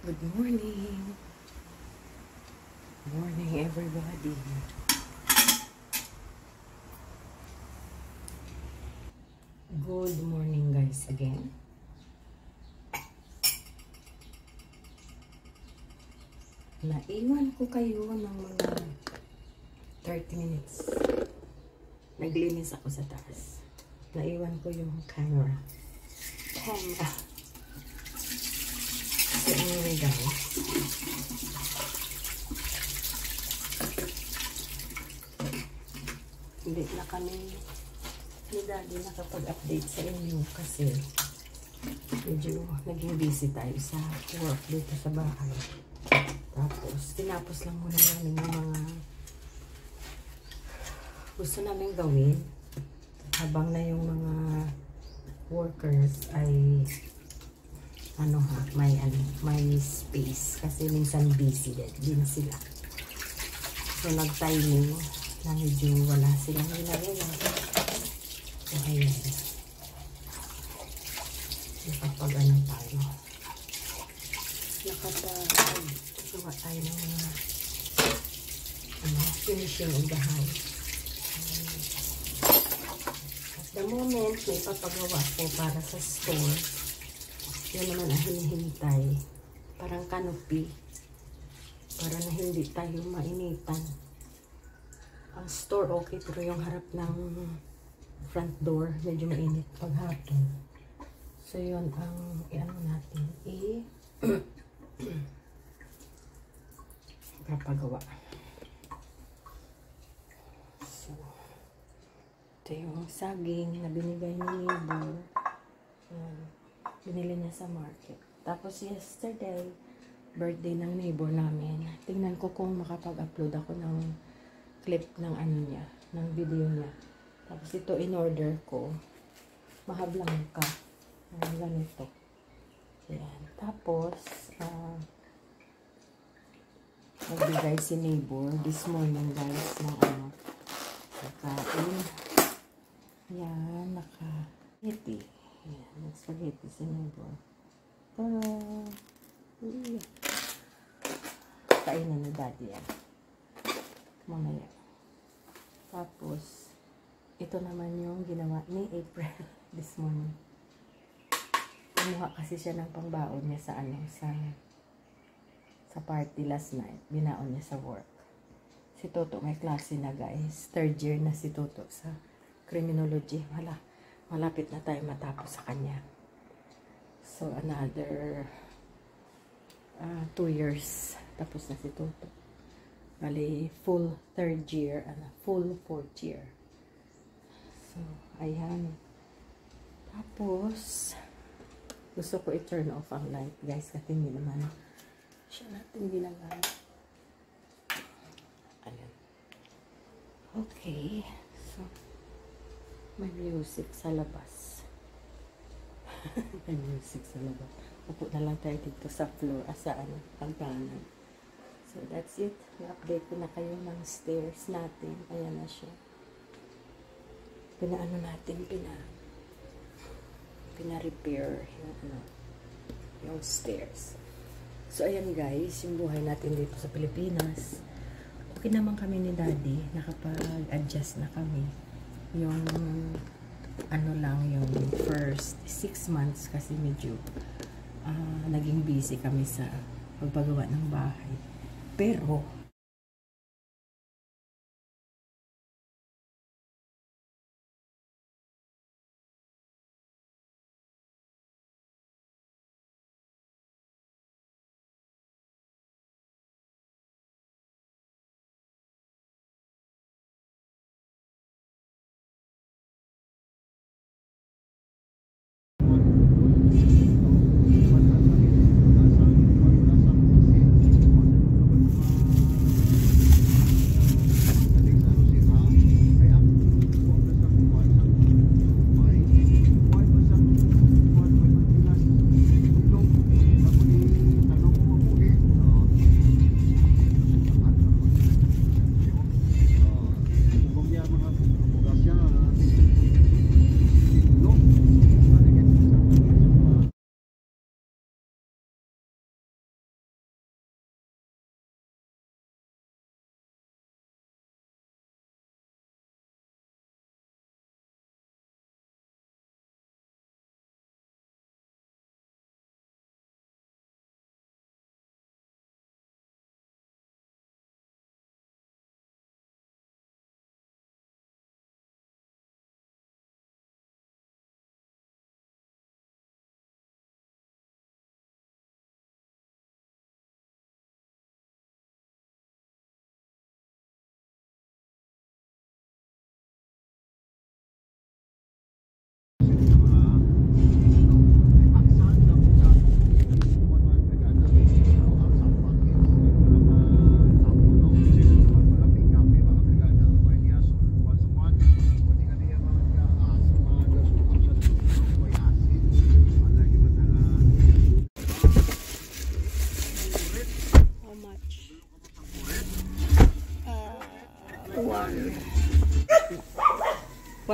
Good morning. Morning, everybody. Good morning, guys, again. Naiwan ko kayo ng mga 30 minutes. Naglinis ako sa taas. Naiwan ko yung camera. So anyway, guys, hindi na kami ni Daddy nakapag-update sa inyo kasi medyo naging busy tayo sa work dito sa bahay. Tapos tinapos lang muna namin yung mga gusto namin gawin habang na yung mga workers ay may space kasi minsan busy din sila. So nag-timing na medyo wala silang ginagawa. So ayan. Nakapag-ano tayo. Nakapag-gawa tayo ng mga finishing of the house. At the moment, may papagawa ko para sa store. Yun naman ang hinihintay. Parang canopy. Para na hindi tayo mainitan. Ang store okay, pero yung harap ng front door, medyo mainit pag hapon. So yun ang natin. Papagawa. So, ito yung saging na binigay ni neighbor. Binili niya sa market. Tapos yesterday, birthday ng neighbor namin. Tingnan ko kung makapag-upload ako ng clip ng ng video niya. Tapos ito in-order ko. Mahablang ka. Ganito. Ayan. Tapos, nagbigay si neighbor this morning, guys, ng nakain. Ayan, naka-spaghetti. Ayan, nag-spaghetti si neighbor. Kainan ni Daddy yan. Mamaya. Tapos, ito naman yung ginawa ni April this morning. Kumuha kasi siya ng pangbaon niya sa party last night. Binaon niya sa work. Si Toto may klase na, guys. 3rd year na si Toto sa criminology. Malapit na tayo matapos sa kanya. So, another 2 years. Tapos na si Toto. Bali, full 3rd year and full 4th year. So, ayan. Tapos, gusto ko i-turn off ang light, guys, kasi hindi naman siya natin ginagamit. Ayan. Okay. So, may music sa labas. May music sa labas. Upo na lang tayo dito sa floor, hagdanan. So, that's it. I-update ko na kayo ng stairs natin. Ayan na siya. Pina-repair yung stairs. So, ayan, guys, yung buhay natin dito sa Pilipinas. Okay naman kami ni Daddy. Nakapag-adjust na kami. Yung, yung first 6 months kasi medyo naging busy kami sa pagpagawa ng bahay. Pero,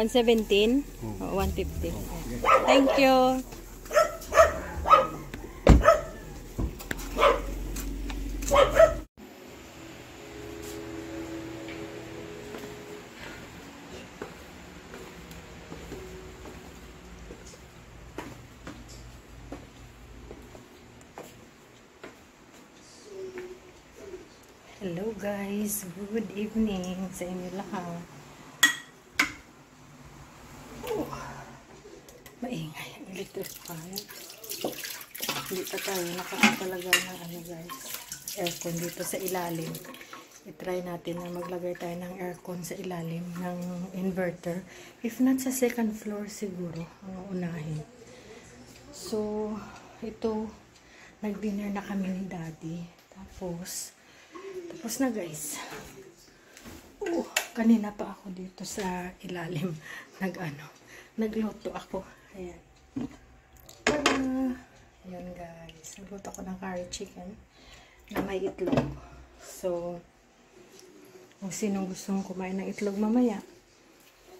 117? Oh, 150. Thank you. Hello guys, good evening sa inyo lahat. Maingay ang electric fan. Hindi pa tayo nakakapalagay ng ano guys, aircon dito sa ilalim. I-try natin na maglagay tayo ng aircon sa ilalim ng inverter. If not sa second floor siguro, ang unahin. So, ito, nag-dinner na kami ni Daddy. Tapos na guys. Kanina pa ako dito sa ilalim. Nagluto ako. Ayan. Ayan guys. Nagluto ako ng curry chicken na may itlog. So, kung sinong gustong kumain ng itlog mamaya,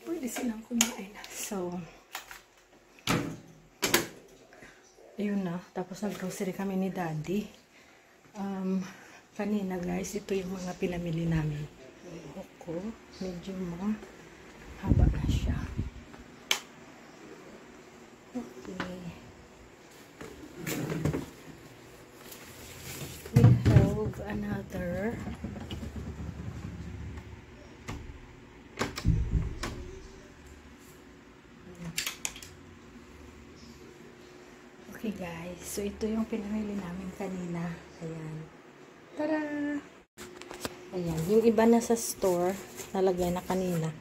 pwede silang kumain. So, ayun na. Tapos nag-grocery kami ni Daddy. Kanina guys, ito yung mga pinamili namin. Ako, medyo mahaba na siya. Okay. We have another. Okay guys, so ito yung pinamili namin kanina. Ayan. Tara! Ayan, yung iba na sa store, nalagay na kanina.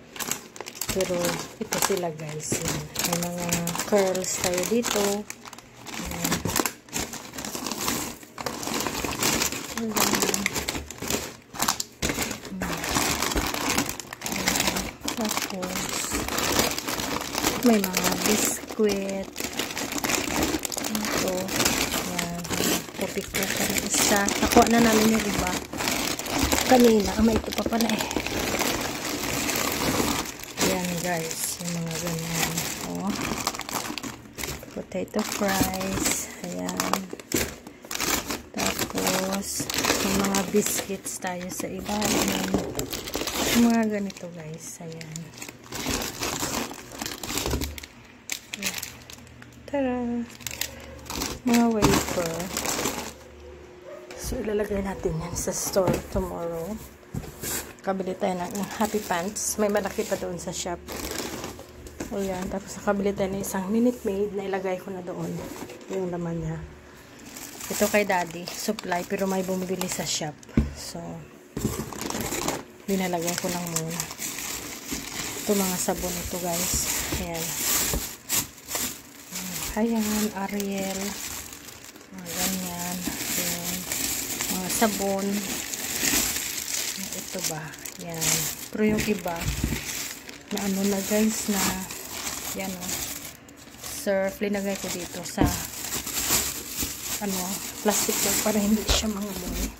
Pero, ito sila guys. Ayan. May mga curls tayo dito. Ayan. Tapos, may mga biscuit. Ito. Ayan. Topic ko pa rin isa. Nakuha na namin yung iba. Kanina. May ito pa pala eh. Ayan guys. Yung mga ganyan. Oh. Potato fries. Ayan. Tapos, yung mga biscuits tayo sa ibabaw. Yung mga ganito guys. Ayan. Tara! Mga wafer. So, ilalagay natin yan sa store tomorrow. Kabili tayo ng Happy Pants. May malaki pa doon sa shop. O yan. Tapos, nakabili tayo ng isang Minute Maid na ilagay ko na doon. Yung laman niya. Ito kay Daddy. Supply. Pero may bumibili sa shop. So, binalagay ko lang muna. Ito mga sabon ito guys. Ayan. Ayan. Ariel. Ganyan. Ayan. Mga sabon. Ito ba? Yan. Pero yung iba, na ano na guys, na yan o. Surf, linagay ko dito sa plastic bag para hindi siya mangamoy.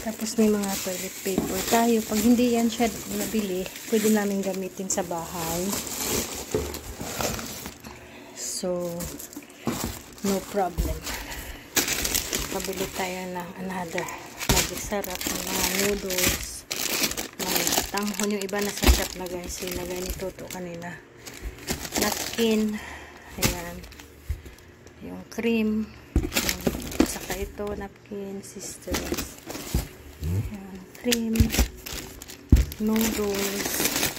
Tapos may mga toilet paper tayo. Pag hindi yan siya nabili, pwede namin gamitin sa bahay. So, no problem. Pabili tayo ng another magic sarap ng mga noodles. May tanghon. Yung iba na sa shop na guys. Sinagay ni Toto kanina. Napkin. Ayan. Yung cream. Saka ito, napkin, sisters. Ayan. Cream. Noodles.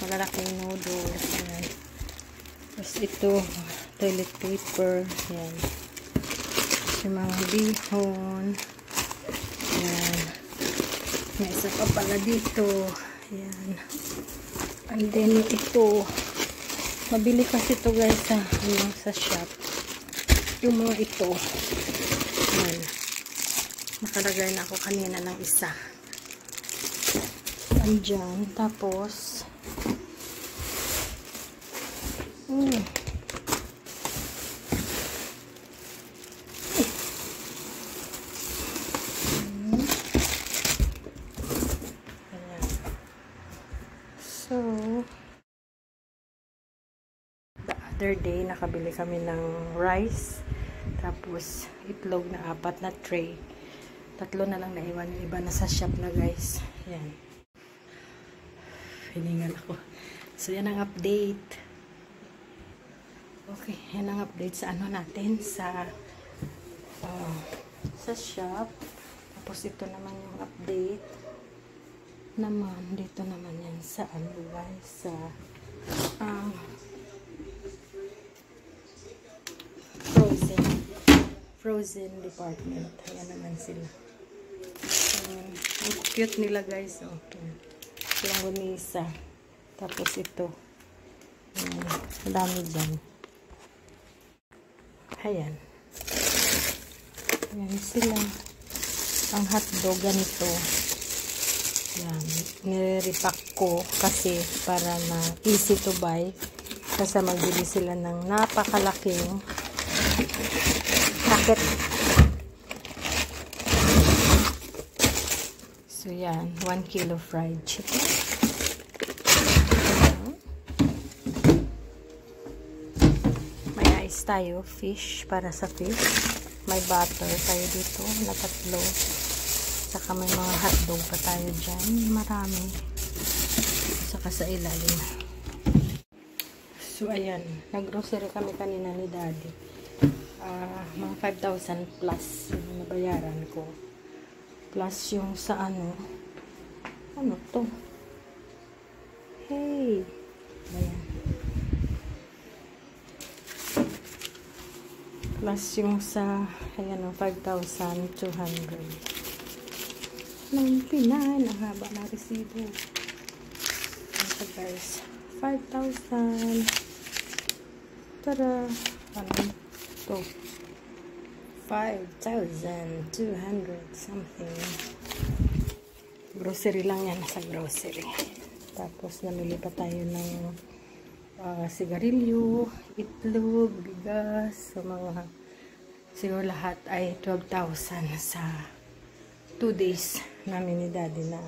Malalaking noodles. Ayan. Tapos ito, toilet paper. Ayan. Yung mga bihon. Ayan. May isa pa pala dito. Ayan. And then ito. Mabili kasi ito guys sa shop. Yung mga ito. Ayan. Nakalagay na ako kanina ng isa. Andyan. Tapos so third day, nakabili kami ng rice. Tapos, itlog na 4 na tray. 3 na lang naiwan. Yung iba nasa shop na, guys. Yan. Hiningal ako. So, yan ang update. Okay, yan ang update sa ano natin. Sa shop. Tapos, ito naman yung update. Naman, dito naman yan sa ano, guys. Sa frozen department. Ayan naman sila. Ang cute nila, guys. Oh. Silang gunisa. Tapos ito. Dami dyan. Ayan. Ayan sila. Ang hotdog ganito. Ayan. Nire-repack ko kasi para na easy to buy. Kasi magbili sila ng napakalaking packet. So, yan. 1 kilo fried chicken. May ice tayo. Fish para sa fish. May butter tayo dito na 3. Saka may mga hotdog pa tayo dyan. Marami. Saka sa ilalim. So, ayan. Nag-grocery kami kanina ni Daddy. Mga 5,000 plus yung nabayaran ko. Plus yung sa ano to? Hey! Ayan. Plus yung sa, ayan o, 5,200. Nang Pinay, ang haba na resibo. Ito guys, 5,000. Tara! Ano to? 5,200 something. Grocery lang yan, sa grocery. Tapos namili pa tayo ng sigarilyo, itlog, bigas, so mga siguro lahat ay 12,000 sa 2 days namin ni Daddy na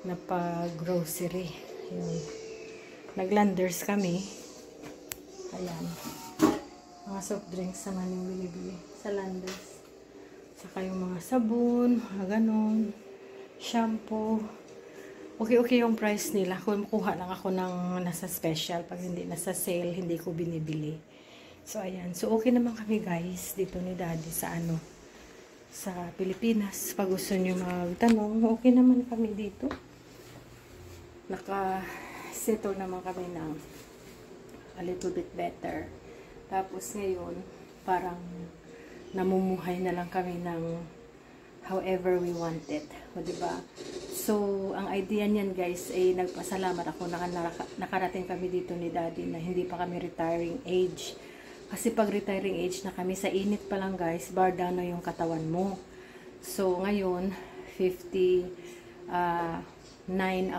na pag-grocery. Naglanders kami. Ayan. Mga soft drinks naman yung binibili sa Landers. Saka yung mga sabon, mga ganon, shampoo. Okay yung price nila. Kung makuha lang ako ng nasa special, pag hindi nasa sale, hindi ko binibili. So, ayan. So, okay naman kami guys, dito ni Daddy sa sa Pilipinas. Pag gusto nyo magtanong, okay naman kami dito. Naka-settle naman kami ng a little bit better. Tapos ngayon, parang namumuhay na lang kami ng however we want it. O, diba? So, ang idea niyan guys, ay nagpasalamat ako na nakarating kami dito ni Daddy na hindi pa kami retiring age. Kasi pag retiring age na kami, sa init pa lang guys, bar down na yung katawan mo. So, ngayon, 59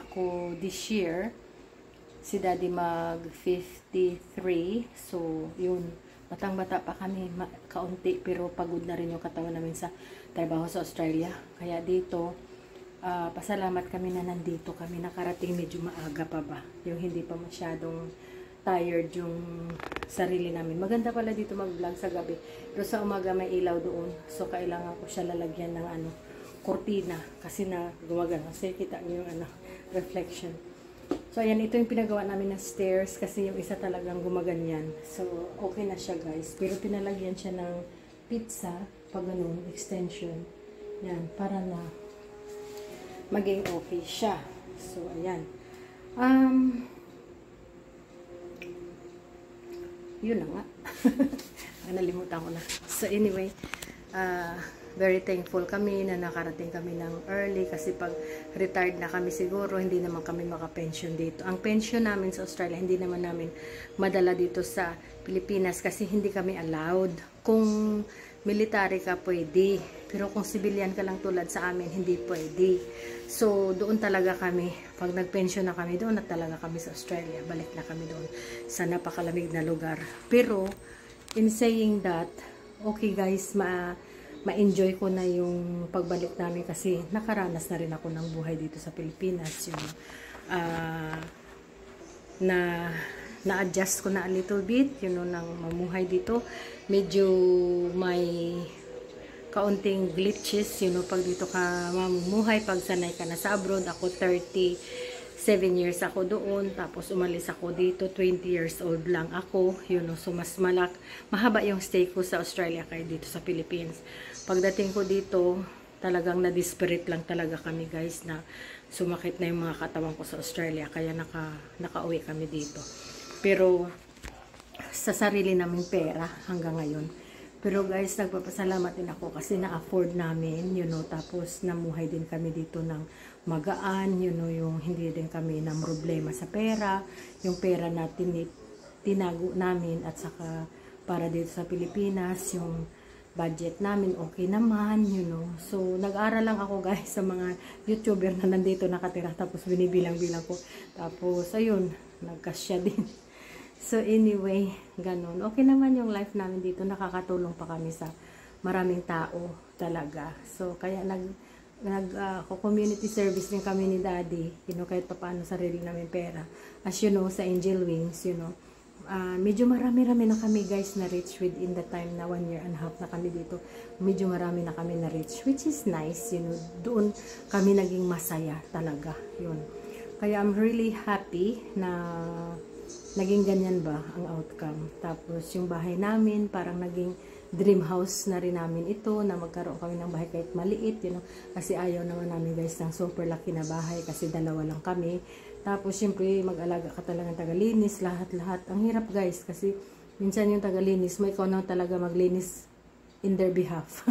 ako this year. Si Daddy mag 53. So, yun. Batang-bata pa kami. Kaunti. Pero pagod na rin yung katawan namin sa trabaho sa Australia. Kaya dito, pasalamat kami na nandito kami. Nakarating medyo maaga pa ba. Yung hindi pa masyadong tired yung sarili namin. Maganda pala dito mag-vlog sa gabi. Pero sa umaga may ilaw doon. So, kailangan ko siya lalagyan ng kurtina. Kasi na gumagana. Kasi kita niyo yung reflection. So, ayan, ito yung pinagawa namin ng stairs kasi yung isa talagang gumaganyan. So, okay na siya, guys. Pero pinalagyan siya ng pizza, pag ganun, extension. Yan, para na maging okay siya. So, ayan. Yun na nga. Nalimutan ko na. So, anyway, very thankful kami na nakarating kami ng early kasi pag retired na kami siguro, hindi naman kami makapension dito. Ang pension namin sa Australia, hindi naman namin madala dito sa Pilipinas kasi hindi kami allowed. Kung military ka, pwede. Pero kung civilian ka lang tulad sa amin, hindi pwede. So, doon talaga kami. Pag nagpension na kami, doon na talaga kami sa Australia. Balik na kami doon sa napakalamig na lugar. Pero, in saying that, okay guys, ma-enjoy ko na yung pagbalik namin kasi nakaranas na rin ako ng buhay dito sa Pilipinas. Yung na na-adjust ko na a little bit, ng mamuhay dito. Medyo may kaunting glitches, pag dito ka mamumuhay, pag sanay ka na sa abroad. Ako 37 years ako doon, tapos umalis ako dito, 20 years old lang ako, so mas mahaba yung stay ko sa Australia kaya dito sa Philippines. Pagdating ko dito, talagang na-desperate lang talaga kami guys, na sumakit na yung mga katawan ko sa Australia, kaya nakauwi kami dito. Pero sa sarili naming pera hanggang ngayon. Pero guys, nagpapasalamat din ako kasi na-afford namin, tapos namuhay din kami dito ng magaan, yung hindi din kami ng problema sa pera, yung pera na tinago namin, at saka para dito sa Pilipinas, yung budget namin okay naman, So, nag-aral lang ako guys sa mga YouTuber na nandito nakatira, tapos binibilang-bilang ko. Tapos, ayun, nagkasya din. So, anyway, ganun. Okay naman yung life namin dito. Nakakatulong pa kami sa maraming tao talaga. So, kaya community service din kami ni Daddy, kahit papaano sarili namin pera. As you know, sa Angel Wings, medyo marami-rami na kami guys na reach within the time na 1 year and a half na kami dito. Medyo marami na kami na reach, which is nice, doon kami naging masaya talaga, Kaya I'm really happy na naging ganyan ba ang outcome. Tapos yung bahay namin, parang naging dream house na rin namin ito, na magkaroon kami ng bahay kahit maliit, kasi ayaw naman namin guys ng super laki na bahay, kasi dalawa lang kami. Tapos syempre mag-alaga ka talaga ng tagalinis, lahat-lahat. Ang hirap guys, kasi minsan yung tagalinis, may ikaw na talaga maglinis in their behalf.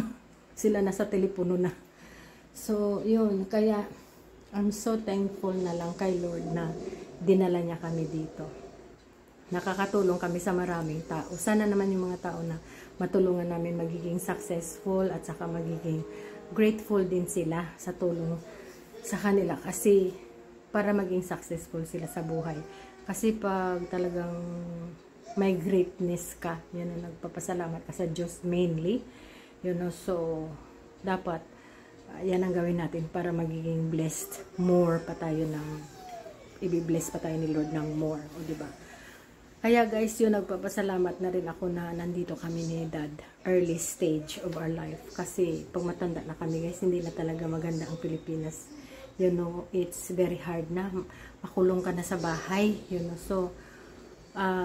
Sila nasa telepono na. So yun, kaya I'm so thankful na lang kay Lord na dinala niya kami dito. Nakakatulong kami sa maraming tao. Sana naman yung mga tao na matulungan namin magiging successful, at saka magiging grateful din sila sa tulong sa kanila, kasi para maging successful sila sa buhay. Kasi pag talagang may greatness ka, ang nagpapasalamat ka sa Diyos mainly, so dapat yan ang gawin natin para magiging blessed more pa tayo, i-bless pa tayo ni Lord ng more, o diba? Kaya guys, nagpapasalamat na rin ako na nandito kami ni Dad, early stage of our life. Kasi pag matanda na kami guys, hindi na talaga maganda ang Pilipinas. It's very hard na makulong ka na sa bahay. So,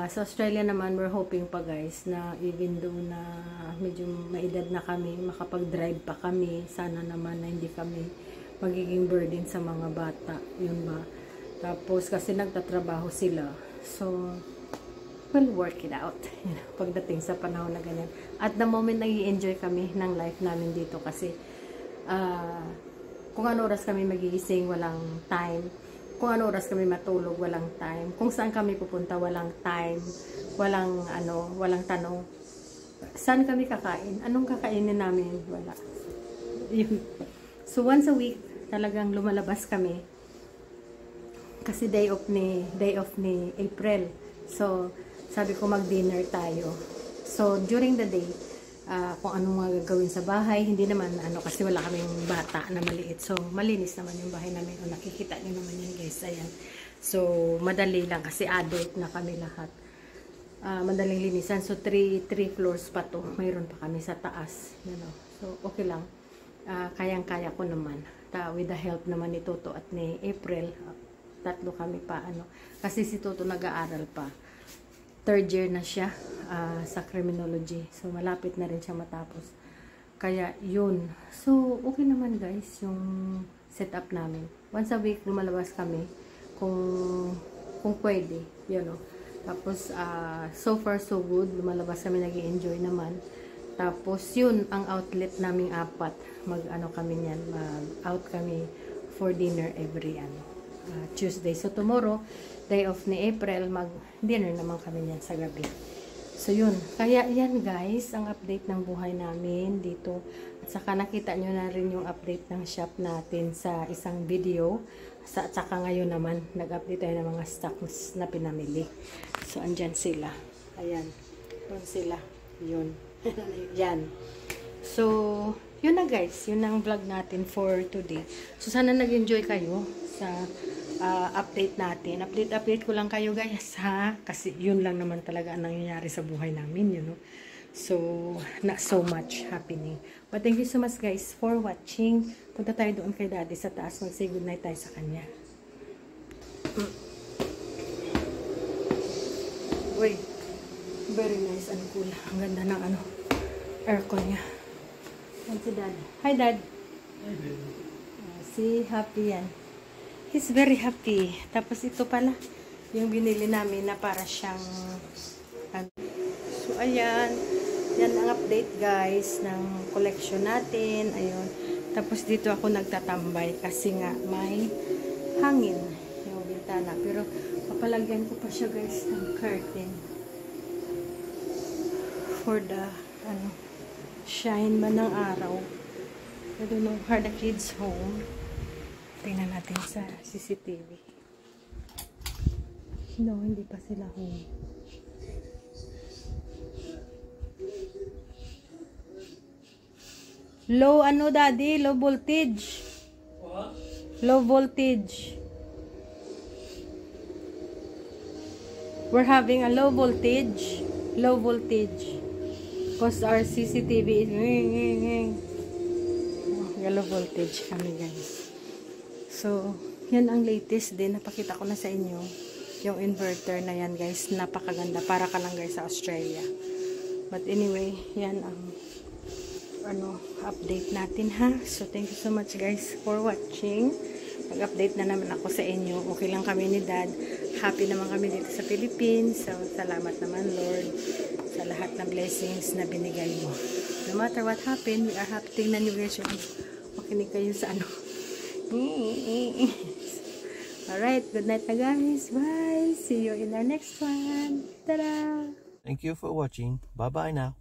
sa Australia naman, we're hoping pa guys na even though na medyo maedad na kami, makapag-drive pa kami. Sana naman na hindi kami magiging burden sa mga bata. Ba? Tapos kasi nagtatrabaho sila. So, we'll work it out, pagdating sa panahon na ganyan. At the moment, nag-i-enjoy kami ng life namin dito kasi kung ano oras kami magigising, walang time. Kung ano oras kami matulog, walang time. Kung saan kami pupunta, walang time. Walang tanong. Saan kami kakain? Anong kakainin namin? Wala. So, once a week, talagang lumalabas kami. Kasi day off ni April. So, sabi ko mag-dinner tayo. So, during the day, kung anong mga gagawin sa bahay, hindi naman, kasi wala kaming bata na maliit. So, malinis naman yung bahay namin. O, nakikita nyo naman yun guys. Ayan. So, madali lang kasi adult na kami lahat. Madaling linisan. So, 3 floors pa to. Mayroon pa kami sa taas. So, okay lang. Kayang-kaya ko naman. With the help naman ni Toto at ni April, tatlo kami pa. Kasi si Toto nag-aaral pa. 3rd year na siya sa criminology. So, malapit na rin siya matapos. Kaya, yun. So, okay naman guys, yung setup namin. Once a week, lumalabas kami kung pwede. Tapos, so far so good. Lumalabas kami, nag-i-enjoy naman. Tapos, yun, ang outlet naming 4. Mag-out kami for dinner every Tuesday. So, tomorrow, day off ni April, mag-dinner naman kami yan sa gabi. So, yun. Kaya, yan guys, ang update ng buhay namin dito. At saka, nakita nyo na rin yung update ng shop natin sa isang video. At saka, ngayon naman, nag-update tayo ng mga stocks na pinamili. So, andyan sila. Ayan. Yun sila. Yun. Yan. So, yun na guys. Yun ang vlog natin for today. So, sana nag-enjoy kayo sa update natin. Update ko lang kayo guys ha. Kasi yun lang naman talaga ang nangyayari sa buhay namin, you know. So, not so much happening. But thank you so much guys for watching. Punta tayo doon kay Daddy sa taas. Mag-say goodnight tayo sa kanya. Uy, very nice and cool. Ang ganda ng ano, aircon niya. Yan si Daddy. Hi Dad. Hi baby. Si happy yan. He's very happy. Tapos ito pala, yung binili namin na para siyang so ayan. Yan ang update guys ng collection natin. Ayun. Tapos dito ako nagtatambay kasi nga may hangin yung bintana. Pero papalagyan ko pa siya guys ng curtain. For the shine man ng araw. I don't know, are the kids home? Tingnan natin sa CCTV. No, hindi pa sila home. Low ano daddy? Low voltage. What? Low voltage. We're having a low voltage. Low voltage. Because our CCTV is low voltage kami guys. So, yan ang latest din. Napakita ko na sa inyo. Yung inverter na yan guys. Napakaganda. Para ka lang guys sa Australia. But anyway, yan ang update natin ha. So, thank you so much guys for watching. Mag-update na naman ako sa inyo. Okay lang kami ni Dad. Happy naman kami dito sa Philippines. So, salamat naman Lord sa lahat ng blessings na binigay mo. No matter what happened, we are happy. Tingnan nyo guys yung makinig kayo sa ano. Alright, good night na guys. Bye. See you in our next one. Ta-da! Thank you for watching. Bye-bye now.